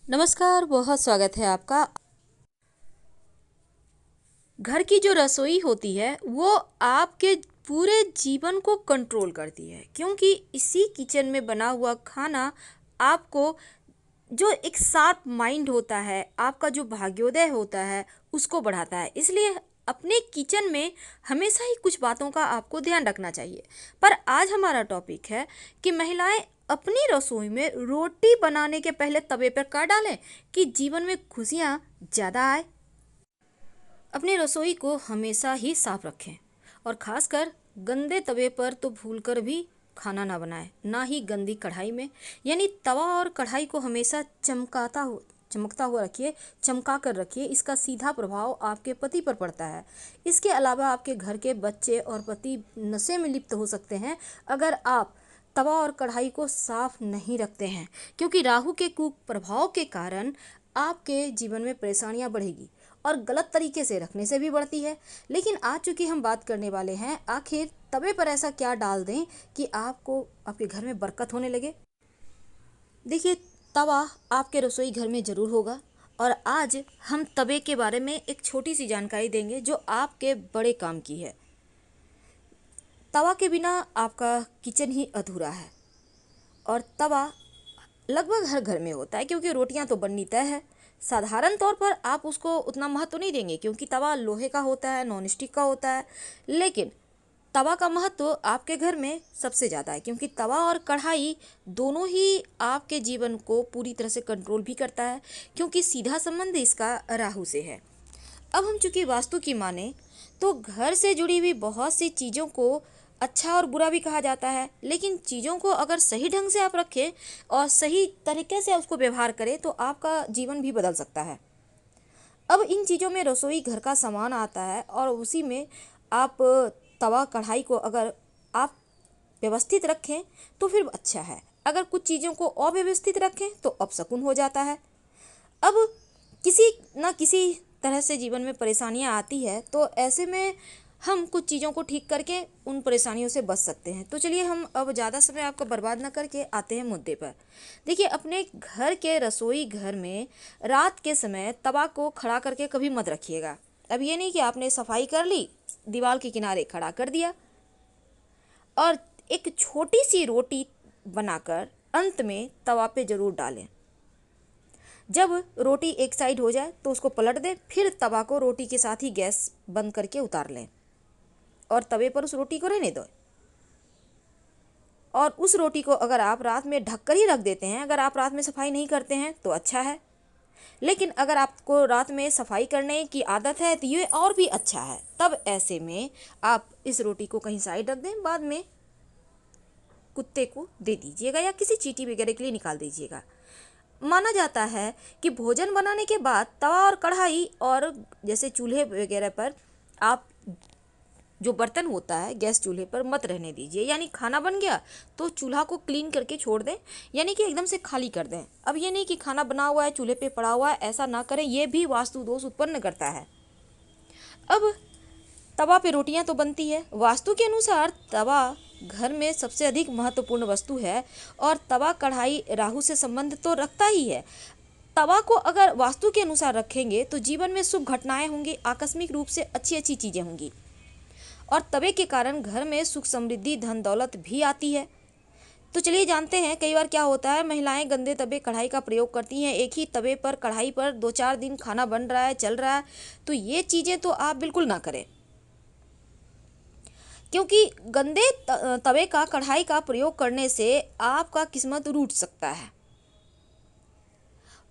नमस्कार, बहुत स्वागत है आपका। घर की जो रसोई होती है वो आपके पूरे जीवन को कंट्रोल करती है, क्योंकि इसी किचन में बना हुआ खाना आपको जो एक शार्प माइंड होता है, आपका जो भाग्योदय होता है, उसको बढ़ाता है। इसलिए अपने किचन में हमेशा ही कुछ बातों का आपको ध्यान रखना चाहिए। पर आज हमारा टॉपिक है कि महिलाएं अपनी रसोई में रोटी बनाने के पहले तवे पर क्या डालें कि जीवन में खुशियाँ ज़्यादा आए। अपनी रसोई को हमेशा ही साफ रखें और खासकर गंदे तवे पर तो भूलकर भी खाना ना बनाएं, ना ही गंदी कढ़ाई में। यानी तवा और कढ़ाई को हमेशा चमकता हुआ रखिए, चमका कर रखिए। इसका सीधा प्रभाव आपके पति पर पड़ता है। इसके अलावा आपके घर के बच्चे और पति नशे में लिप्त हो सकते हैं अगर आप तवा और कढ़ाई को साफ नहीं रखते हैं, क्योंकि राहु के कुप्रभाव के कारण आपके जीवन में परेशानियां बढ़ेगी और गलत तरीके से रखने से भी बढ़ती है। लेकिन आज चूंकि हम बात करने वाले हैं आखिर तवे पर ऐसा क्या डाल दें कि आपको आपके घर में बरकत होने लगे। देखिए, तवा आपके रसोई घर में ज़रूर होगा और आज हम तवे के बारे में एक छोटी सी जानकारी देंगे जो आपके बड़े काम की है। तवा के बिना आपका किचन ही अधूरा है और तवा लगभग हर घर में होता है, क्योंकि रोटियां तो बननी तय है। साधारण तौर पर आप उसको उतना महत्व नहीं देंगे क्योंकि तवा लोहे का होता है, नॉन स्टिक का होता है। लेकिन तवा का महत्व आपके घर में सबसे ज़्यादा है, क्योंकि तवा और कढ़ाई दोनों ही आपके जीवन को पूरी तरह से कंट्रोल भी करता है, क्योंकि सीधा संबंध इसका राहु से है। अब हम चूंकि वास्तु की माने तो घर से जुड़ी हुई बहुत सी चीज़ों को अच्छा और बुरा भी कहा जाता है, लेकिन चीज़ों को अगर सही ढंग से आप रखें और सही तरीके से उसको व्यवहार करें तो आपका जीवन भी बदल सकता है। अब इन चीज़ों में रसोई घर का सामान आता है और उसी में आप तवा कढ़ाई को अगर आप व्यवस्थित रखें तो फिर अच्छा है। अगर कुछ चीज़ों को अव्यवस्थित रखें तो अपशकुन हो जाता है। अब किसी ना किसी तरह से जीवन में परेशानियां आती है, तो ऐसे में हम कुछ चीज़ों को ठीक करके उन परेशानियों से बच सकते हैं। तो चलिए हम अब ज़्यादा समय आपका बर्बाद ना करके आते हैं मुद्दे पर। देखिए, अपने घर के रसोई घर में रात के समय तवा को खड़ा करके कभी मत रखिएगा। अब ये नहीं कि आपने सफाई कर ली, दीवार के किनारे खड़ा कर दिया। और एक छोटी सी रोटी बनाकर अंत में तवा पे ज़रूर डालें। जब रोटी एक साइड हो जाए तो उसको पलट दें, फिर तवा को रोटी के साथ ही गैस बंद करके उतार लें और तवे पर उस रोटी को रहने दें। और उस रोटी को अगर आप रात में ढककर ही रख देते हैं, अगर आप रात में सफाई नहीं करते हैं तो अच्छा है। लेकिन अगर आपको रात में सफाई करने की आदत है तो ये और भी अच्छा है। तब ऐसे में आप इस रोटी को कहीं साइड रख दें, बाद में कुत्ते को दे दीजिएगा या किसी चींटी वगैरह के लिए निकाल दीजिएगा। माना जाता है कि भोजन बनाने के बाद तवा और कढ़ाई और जैसे चूल्हे वगैरह पर आप जो बर्तन होता है गैस चूल्हे पर मत रहने दीजिए। यानी खाना बन गया तो चूल्हा को क्लीन करके छोड़ दें, यानी कि एकदम से खाली कर दें। अब ये नहीं कि खाना बना हुआ है चूल्हे पे पड़ा हुआ है, ऐसा ना करें, ये भी वास्तु दोष उत्पन्न करता है। अब तवा पे रोटियां तो बनती है। वास्तु के अनुसार तवा घर में सबसे अधिक महत्वपूर्ण वस्तु है और तवा कढ़ाई राहु से संबंध तो रखता ही है। तवा को अगर वास्तु के अनुसार रखेंगे तो जीवन में शुभ घटनाएं होंगी, आकस्मिक रूप से अच्छी अच्छी चीज़ें होंगी और तवे के कारण घर में सुख समृद्धि धन दौलत भी आती है। तो चलिए जानते हैं कई बार क्या होता है, महिलाएं गंदे तवे कढ़ाई का प्रयोग करती हैं। एक ही तवे पर कढ़ाई पर 2-4 दिन खाना बन रहा है, चल रहा है, तो ये चीज़ें तो आप बिल्कुल ना करें, क्योंकि गंदे तवे का कढ़ाई का प्रयोग करने से आपका किस्मत रूठ सकता है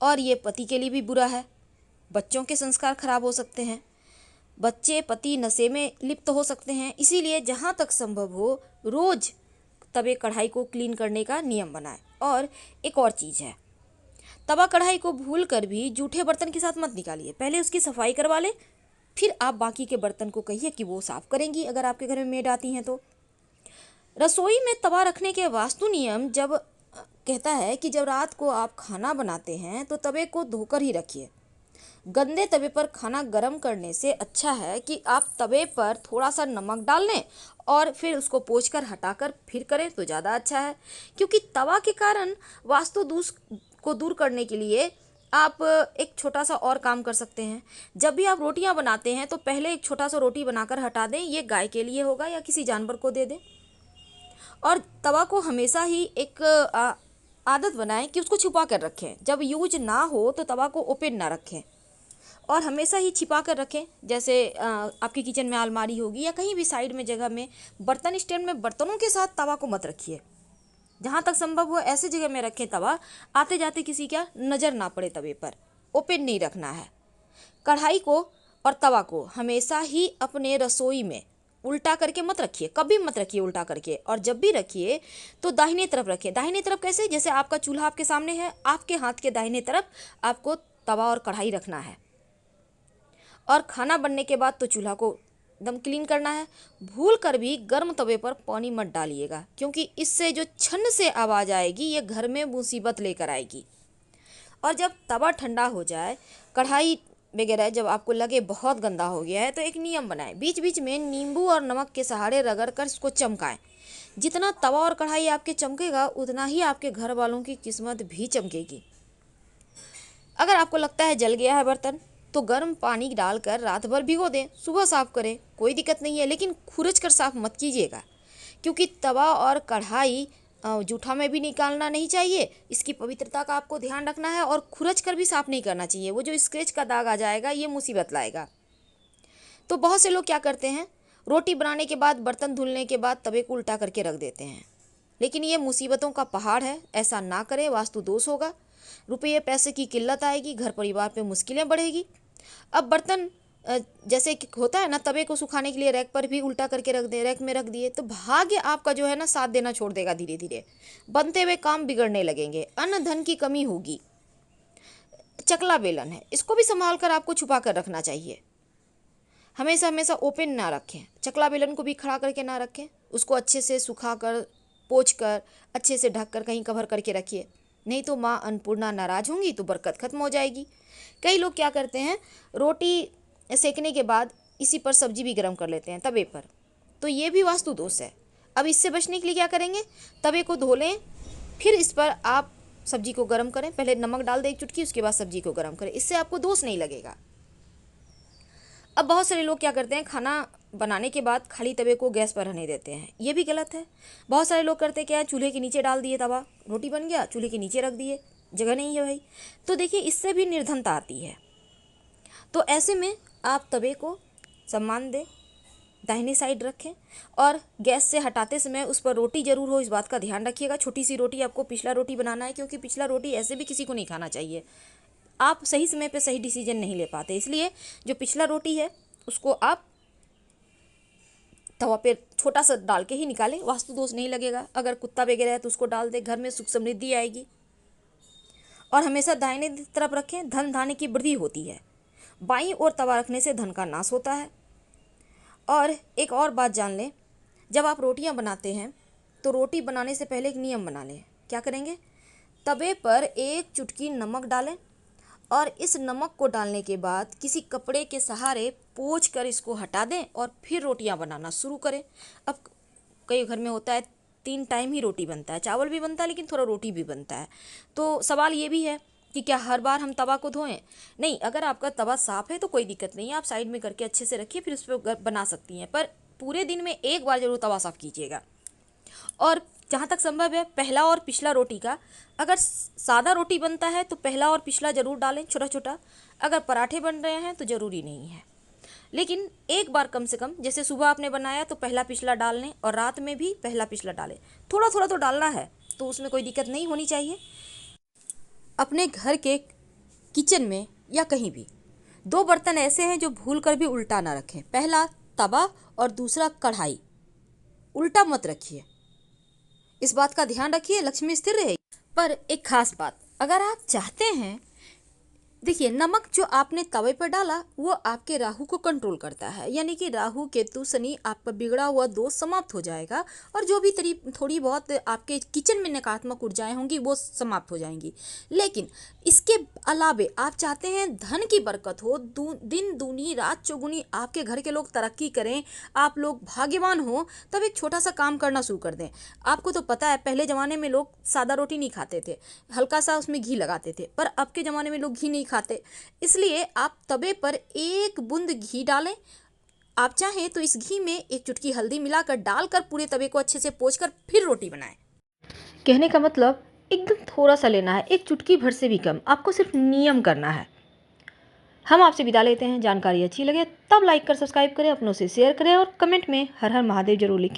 और ये पति के लिए भी बुरा है। बच्चों के संस्कार खराब हो सकते हैं, बच्चे पति नशे में लिप्त हो सकते हैं। इसीलिए जहाँ तक संभव हो रोज तवे कढ़ाई को क्लीन करने का नियम बनाएं। और एक और चीज़ है, तवा कढ़ाई को भूल कर भी जूठे बर्तन के साथ मत निकालिए। पहले उसकी सफाई करवा लें, फिर आप बाकी के बर्तन को कहिए कि वो साफ करेंगी अगर आपके घर में मेड आती हैं तो। रसोई में तवा रखने के वास्तु नियम जब कहता है कि जब रात को आप खाना बनाते हैं तो तवे को धोकर ही रखिए। गंदे तवे पर खाना गर्म करने से अच्छा है कि आप तवे पर थोड़ा सा नमक डाल लें और फिर उसको पोंछकर हटाकर फिर करें तो ज़्यादा अच्छा है, क्योंकि तवा के कारण वास्तु दोष को दूर करने के लिए आप एक छोटा सा और काम कर सकते हैं। जब भी आप रोटियां बनाते हैं तो पहले एक छोटा सा रोटी बनाकर हटा दें, ये गाय के लिए होगा या किसी जानवर को दे दें। और तवा को हमेशा ही एक आदत बनाएं कि उसको छुपा कर रखें। जब यूज ना हो तो तवा को ओपन ना रखें और हमेशा ही छिपा कर रखें। जैसे आपकी किचन में अलमारी होगी या कहीं भी साइड में जगह में बर्तन स्टैंड में बर्तनों के साथ तवा को मत रखिए। जहाँ तक संभव हो ऐसे जगह में रखें तवा आते जाते किसी का नज़र ना पड़े तवे पर। ओपन नहीं रखना है। कढ़ाई को और तवा को हमेशा ही अपने रसोई में उल्टा करके मत रखिए, कभी मत रखिए उल्टा करके। और जब भी रखिए तो दाहिने तरफ रखिए। दाहिने तरफ कैसे? जैसे आपका चूल्हा आपके सामने है, आपके हाथ के दाहिने तरफ आपको तवा और कढ़ाई रखना है। और खाना बनने के बाद तो चूल्हा को एकदम क्लीन करना है। भूल कर भी गर्म तवे पर पानी मत डालिएगा, क्योंकि इससे जो छन से आवाज़ आएगी ये घर में मुसीबत लेकर आएगी। और जब तवा ठंडा हो जाए, कढ़ाई वगैरह जब आपको लगे बहुत गंदा हो गया है, तो एक नियम बनाएं। बीच बीच में नींबू और नमक के सहारे रगड़ कर इसको चमकाएं। जितना तवा और कढ़ाई आपके चमकेगा उतना ही आपके घर वालों की किस्मत भी चमकेगी। अगर आपको लगता है जल गया है बर्तन तो गर्म पानी डालकर रात भर भिगो दें, सुबह साफ करें, कोई दिक्कत नहीं है। लेकिन खुरच कर साफ मत कीजिएगा, क्योंकि तवा और कढ़ाई जूठा में भी निकालना नहीं चाहिए। इसकी पवित्रता का आपको ध्यान रखना है और खुरच कर भी साफ नहीं करना चाहिए। वो जो स्क्रैच का दाग आ जाएगा ये मुसीबत लाएगा। तो बहुत से लोग क्या करते हैं, रोटी बनाने के बाद बर्तन धुलने के बाद तवे को उल्टा करके रख देते हैं, लेकिन ये मुसीबतों का पहाड़ है। ऐसा ना करें, वास्तु दोष होगा, रुपये पैसे की किल्लत आएगी, घर परिवार पे मुश्किलें बढ़ेगी। अब बर्तन जैसे कि होता है ना, तवे को सुखाने के लिए रैक पर भी उल्टा करके रख दे, रैक में रख दिए, तो भाग्य आपका जो है ना साथ देना छोड़ देगा। धीरे धीरे बनते हुए काम बिगड़ने लगेंगे, अन्न धन की कमी होगी। चकला बेलन है, इसको भी संभाल कर आपको छुपा कर रखना चाहिए। हमेशा हमेशा ओपन ना रखें। चकला बेलन को भी खड़ा करके ना रखें, उसको अच्छे से सुखा कर पोंछ कर अच्छे से ढक कर कहीं कवर करके रखिए, नहीं तो माँ अन्नपूर्णा नाराज़ होंगी तो बरकत खत्म हो जाएगी। कई लोग क्या करते हैं, रोटी सेकने के बाद इसी पर सब्जी भी गर्म कर लेते हैं तवे पर, तो ये भी वास्तु दोष है। अब इससे बचने के लिए क्या करेंगे, तवे को धो लें, फिर इस पर आप सब्जी को गर्म करें। पहले नमक डाल दें एक चुटकी, उसके बाद सब्जी को गर्म करें, इससे आपको दोष नहीं लगेगा। अब बहुत सारे लोग क्या करते हैं, खाना बनाने के बाद खाली तवे को गैस पर रहने देते हैं, ये भी गलत है। बहुत सारे लोग करते क्या है, चूल्हे के नीचे डाल दिए तवा, रोटी बन गया, चूल्हे के नीचे रख दिए, जगह नहीं है भाई। तो देखिए इससे भी निर्धनता आती है। तो ऐसे में आप तवे को सम्मान दें, दाहिने साइड रखें और गैस से हटाते समय उस पर रोटी जरूर हो, इस बात का ध्यान रखिएगा। छोटी सी रोटी आपको पिछला रोटी बनाना है, क्योंकि पिछला रोटी ऐसे भी किसी को नहीं खाना चाहिए। आप सही समय पे सही डिसीजन नहीं ले पाते, इसलिए जो पिछला रोटी है उसको आप तवा पे छोटा सा डाल के ही निकालें, वास्तु दोष नहीं लगेगा। अगर कुत्ता वगैरह है तो उसको डाल दें, घर में सुख समृद्धि आएगी। और हमेशा दाहिने तरफ रखें, धन धान्य की वृद्धि होती है। बाईं ओर तवा रखने से धन का नाश होता है। और एक और बात जान लें, जब आप रोटियां बनाते हैं तो रोटी बनाने से पहले एक नियम बना लें। क्या करेंगे, तवे पर एक चुटकी नमक डालें और इस नमक को डालने के बाद किसी कपड़े के सहारे पोंछ कर इसको हटा दें और फिर रोटियां बनाना शुरू करें। अब कई घर में होता है 3 टाइम ही रोटी बनता है, चावल भी बनता है लेकिन थोड़ा रोटी भी बनता है। तो सवाल ये भी है कि क्या हर बार हम तवा को धोएं? नहीं, अगर आपका तवा साफ़ है तो कोई दिक्कत नहीं है, आप साइड में करके अच्छे से रखिए, फिर उस पर बना सकती हैं। पर पूरे दिन में एक बार जरूर तवा साफ़ कीजिएगा। और जहाँ तक संभव है पहला और पिछला रोटी का, अगर सादा रोटी बनता है तो पहला और पिछला ज़रूर डालें छोटा छोटा। अगर पराठे बन रहे हैं तो ज़रूरी नहीं है, लेकिन एक बार कम से कम, जैसे सुबह आपने बनाया तो पहला पिछला डाल लें और रात में भी पहला पिछला डालें। थोड़ा थोड़ा तो डालना है, तो उसमें कोई दिक्कत नहीं होनी चाहिए। अपने घर के किचन में या कहीं भी 2 बर्तन ऐसे हैं जो भूल कर भी उल्टा ना रखें। पहला तवा और दूसरा कढ़ाई, उल्टा मत रखिए, इस बात का ध्यान रखिए, लक्ष्मी स्थिर रहेगी। पर एक खास बात, अगर आप चाहते हैं देखिए, नमक जो आपने तवे पर डाला वो आपके राहु को कंट्रोल करता है, यानी कि राहु केतु शनि आपका बिगड़ा हुआ दोष समाप्त हो जाएगा और जो भी थोड़ी बहुत आपके किचन में नकारात्मक ऊर्जाएं होंगी वो समाप्त हो जाएंगी। लेकिन इसके अलावे आप चाहते हैं धन की बरकत हो, दिन दूनी रात चौगुनी आपके घर के लोग तरक्की करें, आप लोग भाग्यवान हो, तब एक छोटा सा काम करना शुरू कर दें। आपको तो पता है पहले ज़माने में लोग सादा रोटी नहीं खाते थे, हल्का सा उसमें घी लगाते थे, पर अब के ज़माने में लोग घी नहीं खाते। इसलिए आप तवे पर एक बूंद घी डालें। आप चाहें तो इस घी में एक चुटकी हल्दी मिलाकर डालकर पूरे तवे को अच्छे से पोंछकर फिर रोटी बनाएं। कहने का मतलब एकदम थोड़ा सा लेना है, एक चुटकी भर से भी कम। आपको सिर्फ नियम करना है। हम आपसे विदा लेते हैं। जानकारी अच्छी लगे तब लाइक कर सब्सक्राइब करें, अपनों से शेयर करें और कमेंट में हर हर महादेव जरूर लिखें।